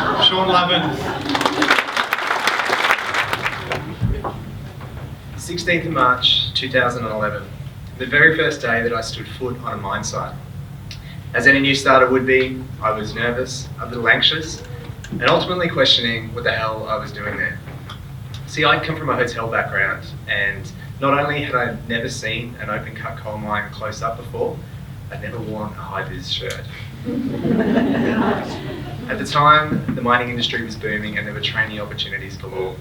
Sean Lavin. 16th of March 2011, the very first day that I stood foot on a mine site. As any new starter would be, I was nervous, a little anxious, and ultimately questioning what the hell I was doing there. See, I'd come from a hotel background, and not only had I never seen an open cut coal mine close up before, I'd never worn a high-vis shirt. At the time, the mining industry was booming and there were trainee opportunities galore.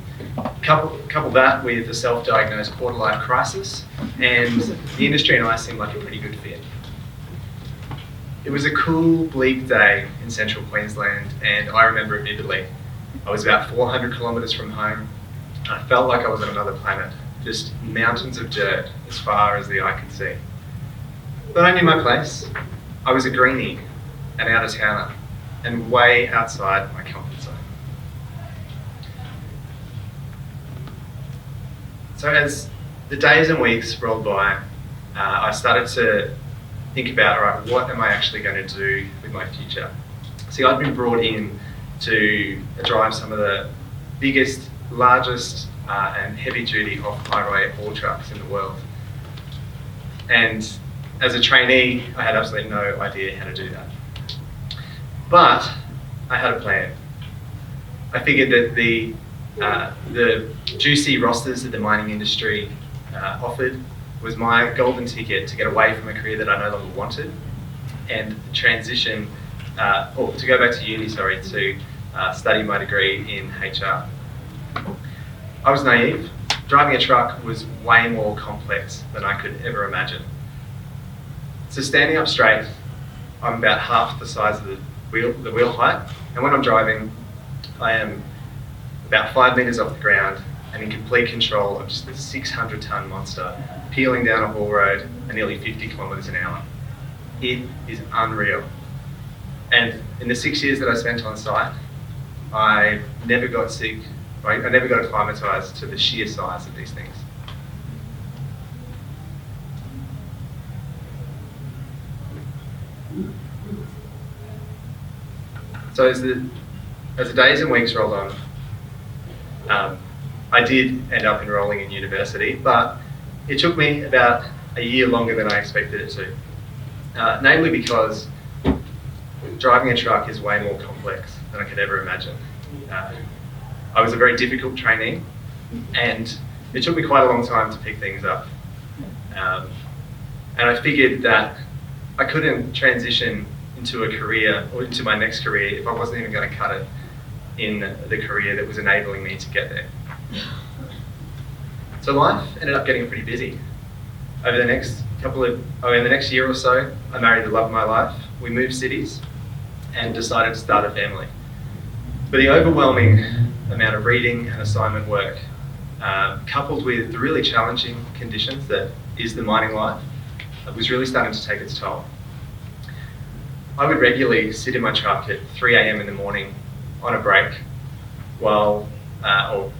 Couple that with a self-diagnosed quarter-life crisis, and the industry and I seemed like a pretty good fit. It was a cool, bleak day in central Queensland, and I remember it vividly. I was about 400 kilometres from home. I felt like I was on another planet, just mountains of dirt as far as the eye could see. But I knew my place. I was a greenie, an out-of-towner, and way outside my comfort zone. So as the days and weeks rolled by, I started to think about, all right, what am I actually going to do with my future? See, I'd been brought in to drive some of the biggest, largest and heavy-duty off-highway haul trucks in the world. And as a trainee, I had absolutely no idea how to do that. But I had a plan. I figured that the juicy rosters that the mining industry offered was my golden ticket to get away from a career that I no longer wanted and transition, or to go back to uni, to study my degree in HR. I was naive. Driving a truck was way more complex than I could ever imagine. So standing up straight, I'm about half the size of the wheel height, and when I'm driving, I am about 5 metres off the ground and in complete control of just this 600-tonne monster peeling down a haul road at nearly 50 kilometres an hour. It is unreal. And in the 6 years that I spent on site, I never got sick. I never got acclimatised to the sheer size of these things. So as the days and weeks rolled on, I did end up enrolling in university, but it took me about a year longer than I expected it to. Namely because driving a truck is way more complex than I could ever imagine. I was a very difficult trainee, and it took me quite a long time to pick things up. And I figured that I couldn't transition into a career, or into my next career, if I wasn't even going to cut it in the career that was enabling me to get there. So life ended up getting pretty busy. In the next year or so, I married the love of my life. We moved cities and decided to start a family. But the overwhelming amount of reading and assignment work, coupled with the really challenging conditions that is the mining life, was really starting to take its toll. I would regularly sit in my truck at 3 a.m. in the morning on a break or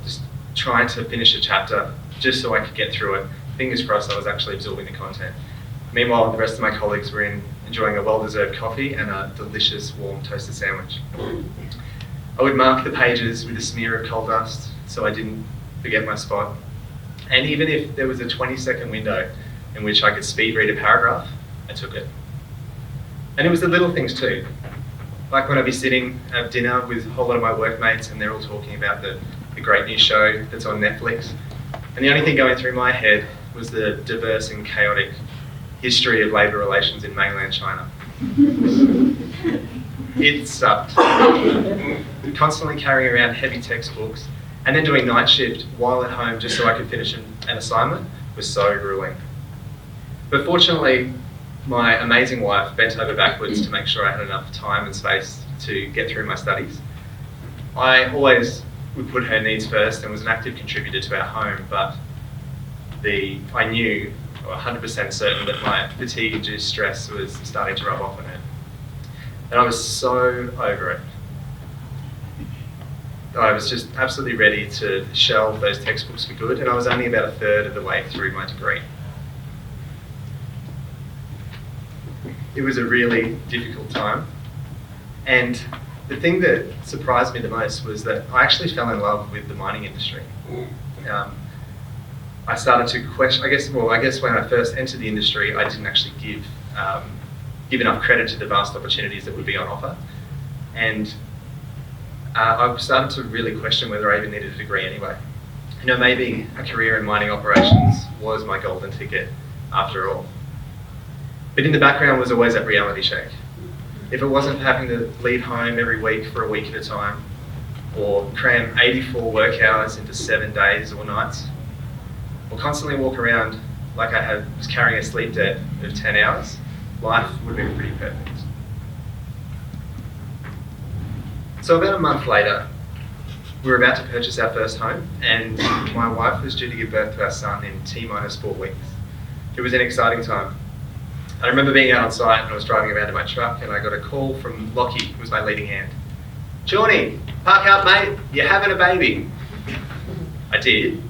just trying to finish a chapter just so I could get through it. Fingers crossed I was actually absorbing the content. Meanwhile, the rest of my colleagues were enjoying a well-deserved coffee and a delicious warm toasted sandwich. I would mark the pages with a smear of coal dust so I didn't forget my spot. And even if there was a 20-second window in which I could speed read a paragraph, I took it. And it was the little things too. Like when I'd be sitting at dinner with a whole lot of my workmates and they're all talking about the great new show that's on Netflix. And the only thing going through my head was the diverse and chaotic history of labour relations in mainland China. It sucked. Constantly carrying around heavy textbooks and then doing night shift while at home just so I could finish an assignment was so grueling. But fortunately, my amazing wife bent over backwards to make sure I had enough time and space to get through my studies. I always would put her needs first and was an active contributor to our home, but I knew, or 100% certain, that my fatigue-induced stress was starting to rub off on her. And I was so over it. I was just absolutely ready to shelve those textbooks for good, and I was only about a third of the way through my degree. It was a really difficult time, and the thing that surprised me the most was that I actually fell in love with the mining industry. I started to question, I guess when I first entered the industry, I didn't actually give enough credit to the vast opportunities that would be on offer. And I've started to really question whether I even needed a degree anyway. You know, maybe a career in mining operations was my golden ticket after all. But in the background was always that reality check. If it wasn't for having to leave home every week for a week at a time, or cram 84 work hours into 7 days or nights, or constantly walk around like I was carrying a sleep debt of 10 hours, life would have been pretty perfect. So about a month later, we were about to purchase our first home, and my wife was due to give birth to our son in T-minus 4 weeks. It was an exciting time. I remember being out on site and I was driving around in my truck and I got a call from Lockie, who was my leading hand. "Shawnee, park up mate, you're having a baby." I did.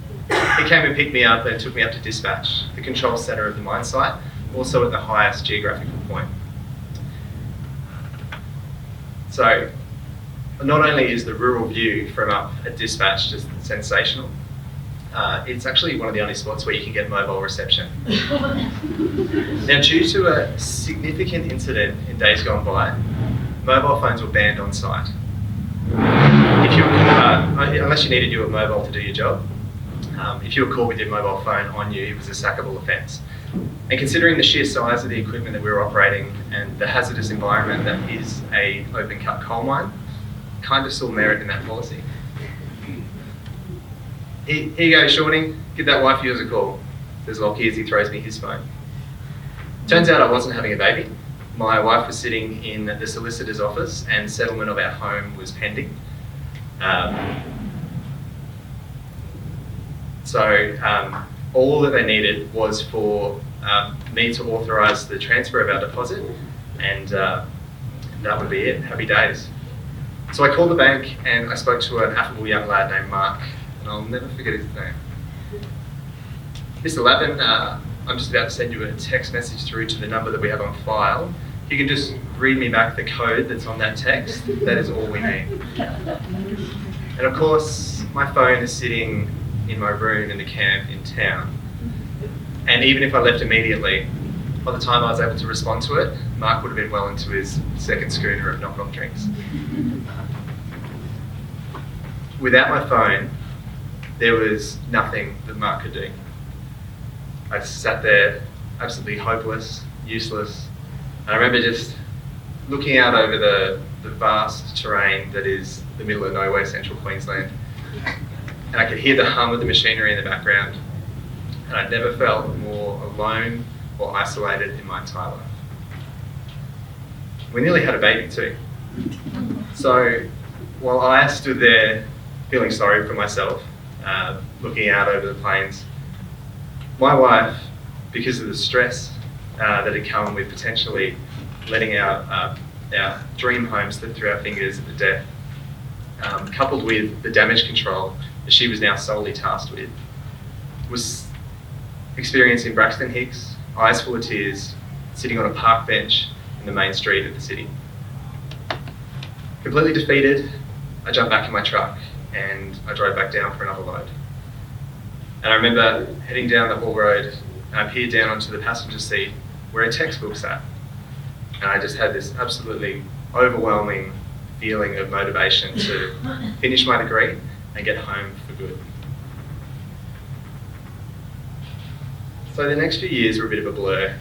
He came and picked me up and took me up to dispatch, the control centre of the mine site, also at the highest geographical point. So, not only is the rural view from up at dispatch just sensational, it's actually one of the only spots where you can get mobile reception. Now, due to a significant incident in days gone by, mobile phones were banned on site. If you were, unless you needed your mobile to do your job, if you were caught with your mobile phone on you, it was a sackable offence. And considering the sheer size of the equipment that we were operating and the hazardous environment that is a open cut coal mine, kind of saw merit in that policy. Here you go, Shawnee, give that wife of yours a call, says Lockie as he throws me his phone. Turns out I wasn't having a baby. My wife was sitting in the solicitor's office and settlement of our home was pending. All that they needed was for me to authorise the transfer of our deposit, and that would be it, happy days. So I called the bank and I spoke to an affable young lad named Mark, and I'll never forget his name. "Mr. Lavin, I'm just about to send you a text message through to the number that we have on file. If you can just read me back the code that's on that text, that is all we need." And of course, my phone is sitting in my room in the camp in town. And even if I left immediately, by the time I was able to respond to it, Mark would have been well into his second schooner of knock-knock drinks. Without my phone, there was nothing that Mark could do. I sat there absolutely hopeless, useless. And I remember just looking out over the vast terrain that is the middle of nowhere, central Queensland. And I could hear the hum of the machinery in the background. And I'd never felt more alone or isolated in my entire life. We nearly had a baby too. So while I stood there feeling sorry for myself, looking out over the plains, my wife, because of the stress that had come with potentially letting our dream home slip through our fingers at the death, coupled with the damage control that she was now solely tasked with, was experiencing Braxton Hicks, eyes full of tears, sitting on a park bench in the main street of the city. Completely defeated, I jumped back in my truck and I drove back down for another load. And I remember heading down the haul road and I peered down onto the passenger seat where a textbook sat. And I just had this absolutely overwhelming feeling of motivation to finish my degree and get home for good. So the next few years were a bit of a blur.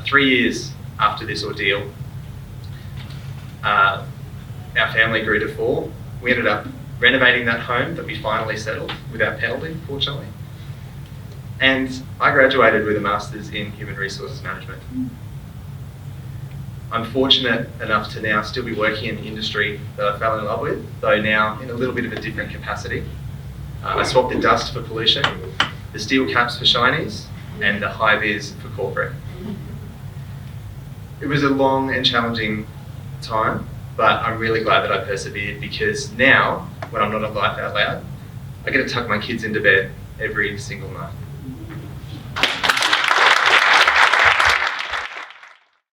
3 years after this ordeal, our family grew to 4. We ended up renovating that home that we finally settled without penalty, fortunately. And I graduated with a Master's in Human Resources Management. I'm fortunate enough to now still be working in the industry that I fell in love with, though now in a little bit of a different capacity. I swapped the dust for pollution, the steel caps for shinies, and the high vis for corporate. It was a long and challenging time, but I'm really glad that I persevered, because now, when I'm not at Life Out Loud, I get to tuck my kids into bed every single night.